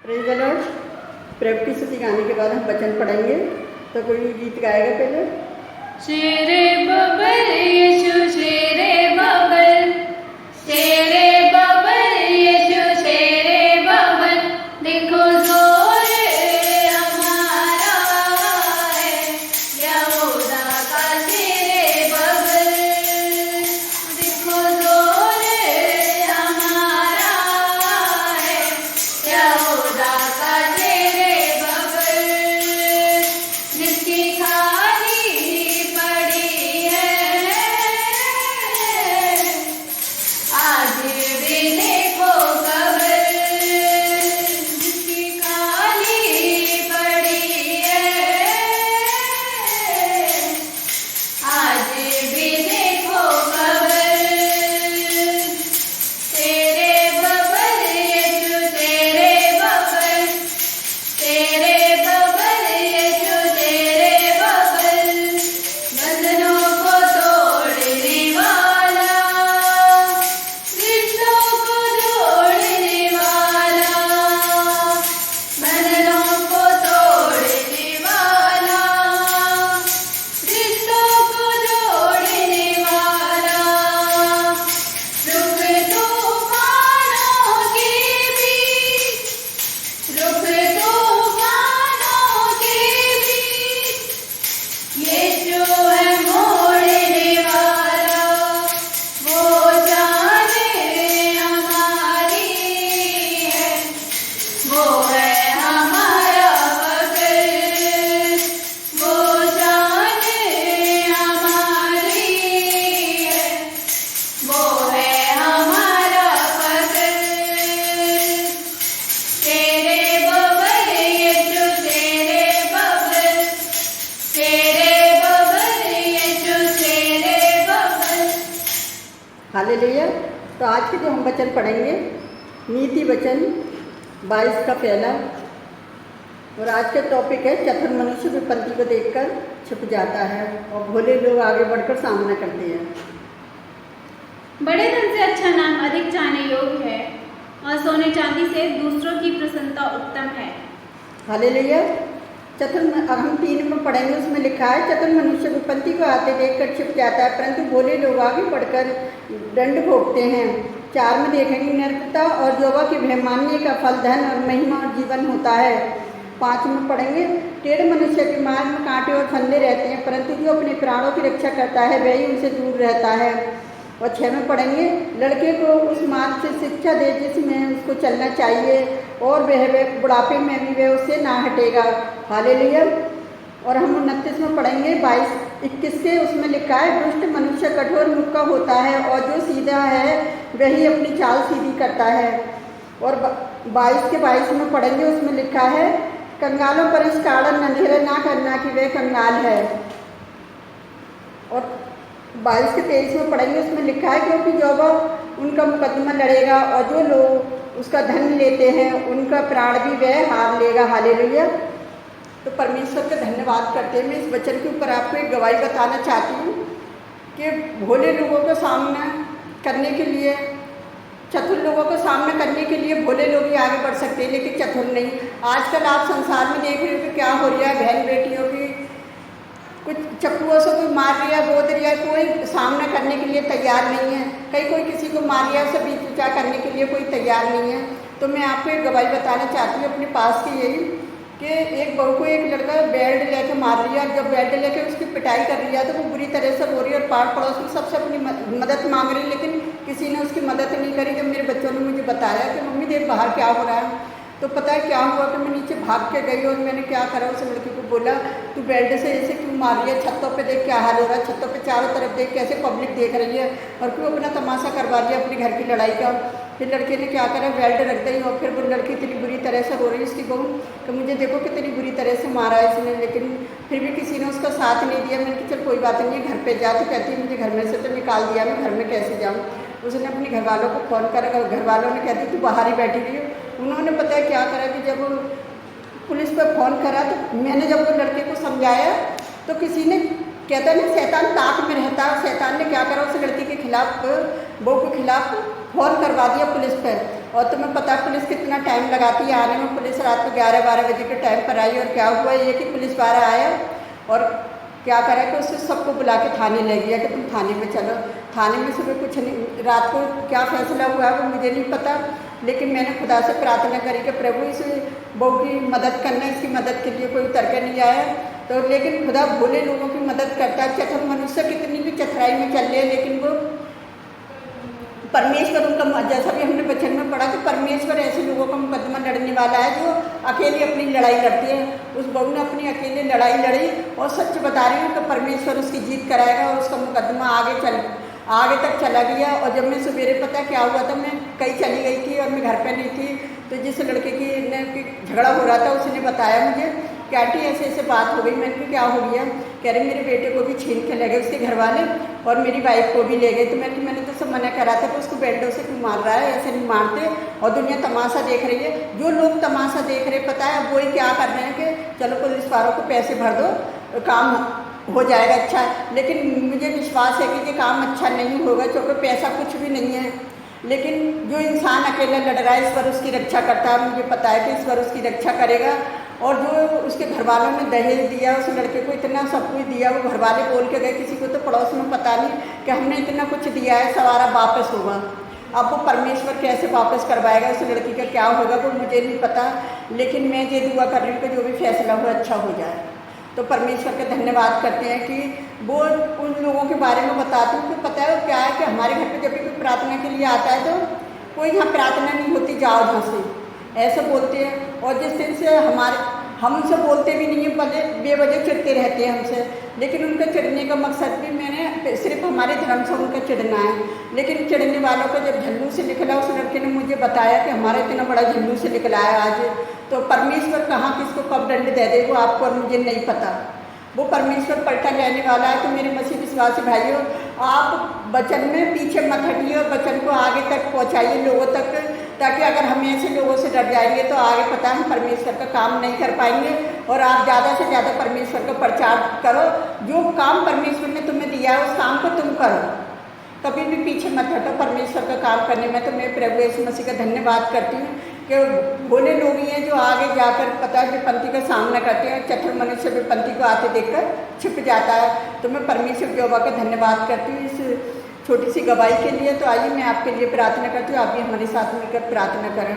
Praise the Lord. प्रभु की स्तुति गाने के बाद हम वचन पढ़ेंगे। तो कोई गीत गाएगा पहले। शेरे बबल यीशु शेरे बबल, शेरे बबल यीशु शेरे बबल, देखो जोर हमारा है, यहूदा का शेरे बबल, देखो जोर हमारा है, यहूदा का शेरे बबल, जिसकी खाली पड़ी है आज भी देखो कब्र, जिसकी खाली पड़ी है आज भी देखो कब्र। तेरे बबल यीशु तेरे बबल, तेरे बबल यीशु तेरे बबल, बंधनों को तोड़ने वाला, रिश्तों को जोड़ने वाला, बंधनों को तोड़ने वाला, रिश्तों को जोड़ने वाला, रुख तूफानों के बीच, रुख तूफानों के बीच, यीशु है मोड़ने वाला, वो जाने हमारी है, वो है हमारा फकर, वो जाने हमारी है, वो है हमारा फकर। तेरे बबल यीशु तेरे बबल, तेरे बबल यीशु तेरे बबल। हालेलुया। तो आज के जो हम वचन पढ़ेंगे, नीति वचन 22 का पहला, और आज का टॉपिक है चतुर मनुष्य विपत्ति को देखकर छुप जाता है और भोले लोग आगे बढ़कर सामना करते हैं। बड़े धन से अच्छा नाम अधिक जाने योग्य है, और सोने चांदी से दूसरों की प्रसन्नता उत्तम है। हालेलुया। अब हम 3 में पढ़ेंगे, उसमें लिखा है चतुर मनुष्य विपत्ति को आते देखकर छिप जाता है, परंतु भोले लोग आगे बढ़कर दंड भोगते हैं। 4 में देखेंगे नरकता और जोवा के भय मानने का फल धन और महिमा और जीवन होता है। 5 में पढ़ेंगे टेढ़ मनुष्य के मार्ग में कांटे और फंदे रहते हैं, परंतु जो अपने प्राणों की रक्षा करता है वही उनसे दूर रहता है। और 6 में पढ़ेंगे लड़के को उस मार्ग से शिक्षा दे जिसमें उसको चलना चाहिए, और वह बुढ़ापे में भी वह उससे ना हटेगा। हालेलुया। और हम 29 में पढ़ेंगे 22-21 से, उसमें लिखा है दुष्ट मनुष्य कठोर मुख का होता है, और जो सीधा है वही अपनी चाल सीधी करता है। और 22 के 22 में पढ़ेंगे, उसमें लिखा है कंगालों पर इस कारण अंधेरा ना करना कि वह कंगाल है। और 22 के 23 में पढ़ेंगे, उसमें लिखा है क्योंकि जोवा उनका मुकदमा लड़ेगा, और जो लोग उसका धन लेते हैं उनका प्राण भी वह हार लेगा। हालेलुया। तो परमेश्वर का धन्यवाद करते हुए मैं इस वचन के ऊपर आपको एक गवाही बताना चाहती हूँ कि भोले लोगों का सामना करने के लिए, चतुर लोगों का सामना करने के लिए भोले लोग ही आगे बढ़ सकते हैं, लेकिन चतुर नहीं। आजकल आप संसार में देख रहे हो कि क्या हो रहा है, बहन बेटियों की कुछ चप्पुओं से कोई मार लिया, गोद लिया, कोई सामना करने के लिए तैयार नहीं है। कोई किसी को मार लिया, उसे बीच ऊँचा करने के लिए कोई तैयार नहीं है। तो मैं आपको एक गवाही बताना चाहती हूँ अपने पास की, यही कि एक बहू को एक लड़का बेल्ट लेके मार लिया। जब बेल्ट लेके उसकी पिटाई कर रही है तो वो बुरी तरह से रो रही है, और पाड़ पड़ोस में सबसे अपनी मदद मांग रही है, लेकिन किसी ने उसकी मदद नहीं करी। जब मेरे बच्चों ने मुझे बताया कि मम्मी देख बाहर क्या हो रहा है, तो पता है क्या हुआ कि मैं नीचे भाग के गई, और मैंने क्या करा, उस लड़की को बोला तू बेल्ट से ऐसे क्यों मार रही है, छतों पे देख क्या हाल हो रहा है, छतों पे चारों तरफ देख कैसे पब्लिक देख रही है, और क्यों अपना तमाशा करवा दिया अपने घर की लड़ाई का। फिर लड़के ने क्या करा, बेल्ट रख दी, और फिर वो लड़की इतनी बुरी तरह से रो रही है उसकी बहू कि मुझे देखो कितनी बुरी तरह से मारा है इसने, लेकिन फिर भी किसी ने उसका साथ नहीं दिया। मैंने कहा चल कोई बात नहीं है, घर पे जा। तो कहती है मुझे घर में से तो निकाल दिया, मैं घर में कैसे जाऊँ। उसने अपने घर वालों को फ़ोन करा, घर वालों ने कहती तू बाहर ही बैठी रही हो। उन्होंने पता है क्या करा कि जब पुलिस पर फ़ोन करा तो मैंने जब वो लड़के को समझाया तो किसी ने कहता है ना शैतान ताक में रहता है, शैतान ने क्या करा उस लड़की के खिलाफ, बहू के खिलाफ फ़ोन करवा दिया पुलिस पर। और तुम्हें पता है पुलिस कितना टाइम लगाती है आने में। पुलिस रात को 11-12 बजे के टाइम पर आई और क्या हुआ ये कि पुलिस वाला आया और क्या करा कि उससे सबको बुला के थाने ले गया कि तुम थाने में चलो। थाने में सुबह कुछ नहीं, रात को क्या फैसला हुआ वो मुझे नहीं पता, लेकिन मैंने खुदा से प्रार्थना करी कि प्रभु इस बहू की मदद करना, इसकी मदद के लिए कोई उतर के नहीं आया। तो लेकिन खुदा भोले लोगों की मदद करता है। चतुर मनुष्य कितनी भी चतुराई में चल रहे लेकिन वो परमेश्वर उनका, जैसा भी हमने वचन में पढ़ा कि परमेश्वर ऐसे लोगों का मुकदमा लड़ने वाला है जो अकेले अपनी लड़ाई लड़ती है। उस बहू ने अपनी अकेले लड़ाई लड़ी और सच बता रही हूँ कि परमेश्वर उसकी जीत कराएगा और उसका मुकदमा आगे तक चला गया। और जब मैं सवेरे पता क्या हुआ था, मैं कहीं चली गई थी और मैं घर पे नहीं थी, तो जिस लड़के की झगड़ा हो रहा था उसने बताया मुझे कि आंटी ऐसे ऐसे बात हो गई। मैंने कहा क्या हो गया? कह रहे मेरे बेटे को भी छीन के ले गए उसके घर वाले और मेरी वाइफ को भी ले गए। तो मैंने तो सब मना करा था कि उसको बेल्टों से क्यों मार रहा है, ऐसे नहीं मारते। और दुनिया तमाशा देख रही है। जो लोग तमाशा देख रहे पता है वही क्या कर रहे हैं कि चलो पुलिस वालों को पैसे भर दो, काम हो जाएगा अच्छा। लेकिन मुझे विश्वास है कि ये काम अच्छा नहीं होगा क्योंकि पैसा कुछ भी नहीं है। लेकिन जो इंसान अकेला लड़ रहा है ईश्वर उसकी रक्षा करता है। मुझे पता है कि ईश्वर उसकी रक्षा करेगा। और जो उसके घर वालों ने दहेज दिया, उस लड़के को इतना सब कुछ दिया, वो घर वाले बोल के गए, किसी को तो पड़ोस में पता नहीं कि हमने इतना कुछ दिया है, सवारा वापस होगा। अब वो परमेश्वर कैसे वापस करवाएगा, उस लड़की का क्या होगा वो मुझे नहीं पता। लेकिन मैं ये दुआ कर रही हूँ कि जो भी फैसला हो अच्छा हो जाए। तो परमेश्वर का धन्यवाद करते हैं कि वो उन लोगों के बारे में बताती हूँ कि पता है क्या है कि हमारे घर पे जब भी कोई प्रार्थना के लिए आता है तो कोई यहाँ प्रार्थना नहीं होती, जाओ यहाँ से, ऐसे बोलते हैं। और जिस दिन से हम उनसे बोलते भी नहीं हैं, भले बेवजह चिढ़ते रहते हैं हमसे, लेकिन उनका चिढ़ने का मकसद भी मैंने सिर्फ हमारे धर्म से उनका चिढ़ना है। लेकिन चिढ़ने वालों का जब झल्लू से निकला, उस लड़के ने मुझे बताया कि हमारा इतना बड़ा झल्लू से निकला है आज, तो परमेश्वर कहाँ किसको कब दंड दे दे वो आपको और मुझे नहीं पता। वो परमेश्वर पलटा लेने वाला है। तो मेरे मसीह विश्वासी भाइयों, आप वचन में पीछे मत हटिए और वचन को आगे तक पहुंचाइए लोगों तक, ताकि अगर हम ऐसे लोगों से डर जाएंगे तो आगे पता है हम परमेश्वर का काम नहीं कर पाएंगे। और आप ज़्यादा से ज़्यादा परमेश्वर का प्रचार करो। जो काम परमेश्वर ने तुम्हें दिया है उस काम को तुम करो, कभी भी पीछे मत हटो परमेश्वर का काम करने में। तो मैं प्रभु यीशु मसीह का धन्यवाद करती हूँ कि भोले लोग ही हैं जो आगे जाकर पता है विपत्ति का सामना करते हैं। चतुर मनुष्य विपत्ति को आते देखकर छिप जाता है। तो मैं परमेश्वर यहोवा का धन्यवाद करती हूँ इस छोटी सी गवाही के लिए। तो आइए मैं आपके लिए प्रार्थना करती हूँ, आप भी हमारे साथ मिलकर प्रार्थना करें।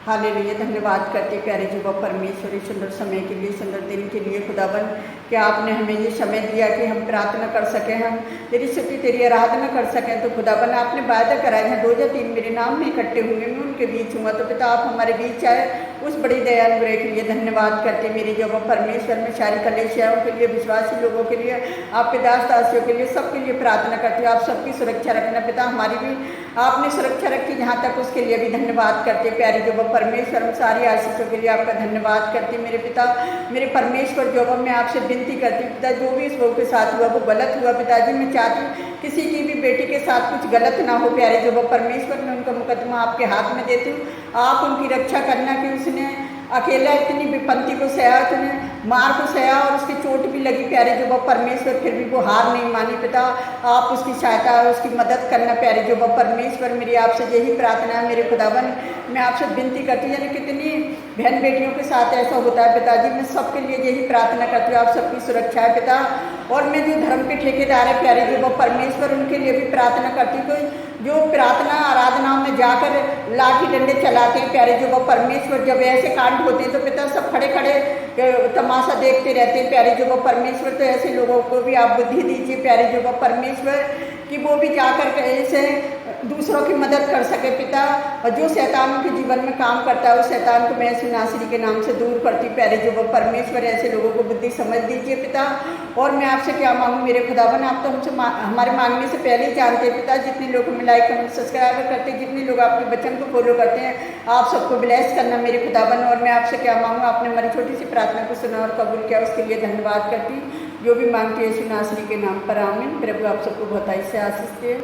हालेलुया, धन्यवाद करते प्यारे जुबा परमेश्वर इस सुंदर समय के लिए, सुंदर दिन के लिए खुदावन कि आपने हमें ये समय दिया कि हम प्रार्थना कर सकें, हम तेरी स्तुति तेरी आराधना कर सकें। तो खुदावन आपने वायदा कराया है 2 या 3 मेरे नाम में इकट्ठे होंगे मैं उनके बीच हूँगा। तो पिता आप हमारे बीच आए, उस बड़ी दया अनुग्रह के लिए धन्यवाद करते। मेरी जुबा परमेश्वर में सारी कलेशियाओं के लिए, विश्वासी लोगों के लिए, आपके दास दासियों के लिए, सबके लिए प्रार्थना करती हूँ। आप सबकी सुरक्षा रखना पिता, हमारी भी आपने सुरक्षा रखी जहाँ तक, उसके लिए भी धन्यवाद करते। प्यारी जुबा परमेश्वर हम सारी आशीषों के लिए आपका धन्यवाद करते। मेरे पिता, मेरे परमेश्वर जो मैं आपसे विनती करती हूँ पिता, जो भी इस बहू के साथ हुआ वो गलत हुआ पिताजी। मैं चाहती हूँ किसी की भी बेटी के साथ कुछ गलत ना हो। प्यारे जो परमेश्वर, मैं उनका मुकदमा आपके हाथ में देती हूँ। आप उनकी रक्षा करना कि उसने अकेला इतनी विपत्ति को सहा, उसने मार को सहा और उसकी चोट भी लगी प्यारे जो परमेश्वर, फिर भी वो हार नहीं मानी पिता। आप उसकी सहायता, उसकी मदद करना प्यारे जो परमेश्वर। मेरी आपसे यही प्रार्थना है मेरे खुदावन। मैं आपसे विनती करती हूँ, यानी कितनी बहन बेटियों के साथ ऐसा होता है पिताजी, मैं सबके लिए यही प्रार्थना करती हूँ, आप सबकी सुरक्षा है पिता। और मैं जो धर्म के ठेकेदार है प्यारे जो परमेश्वर, उनके लिए भी प्रार्थना करती हूँ जो प्रार्थना आराधनाओं में जाकर लाठी डंडे चलाते हैं प्यारे जो परमेश्वर। जब ऐसे कांड होते हैं तो पिता सब खड़े खड़े तमाशा देखते रहते हैं प्यारे जो परमेश्वर। तो ऐसे लोगों को भी आप बुद्धि दीजिए प्यारे जो परमेश्वर, कि वो भी जाकर ऐसे दूसरों की मदद कर सके पिता। और जो शैतान के जीवन में काम करता है उस शैतान को मैं यीशु नासरी के नाम से दूर करती प्यारे जो परमेश्वर। ऐसे लोगों को बुद्धि समझ दीजिए पिता। और मैं आपसे क्या मांगूँ मेरे खुदावन, आप तो हमसे हमारे मांगने से पहले ही जानते हैं पिता। जितने लोग हमें लाइक कमेंट सब्सक्राइब करते हैं, जितने लोग आपके वचन को फॉलो करते हैं, आप सबको ब्लेस करना मेरे खुदावन। और मैं आपसे क्या मांगूँ, आपने हमारी छोटी सी प्रार्थना को सुना और कबूल किया, उसके लिए धन्यवाद करती। जो भी मांगती है यीशु नासरी के नाम पर आमीन। प्रभु आप सबको बहुत से आशीष दे।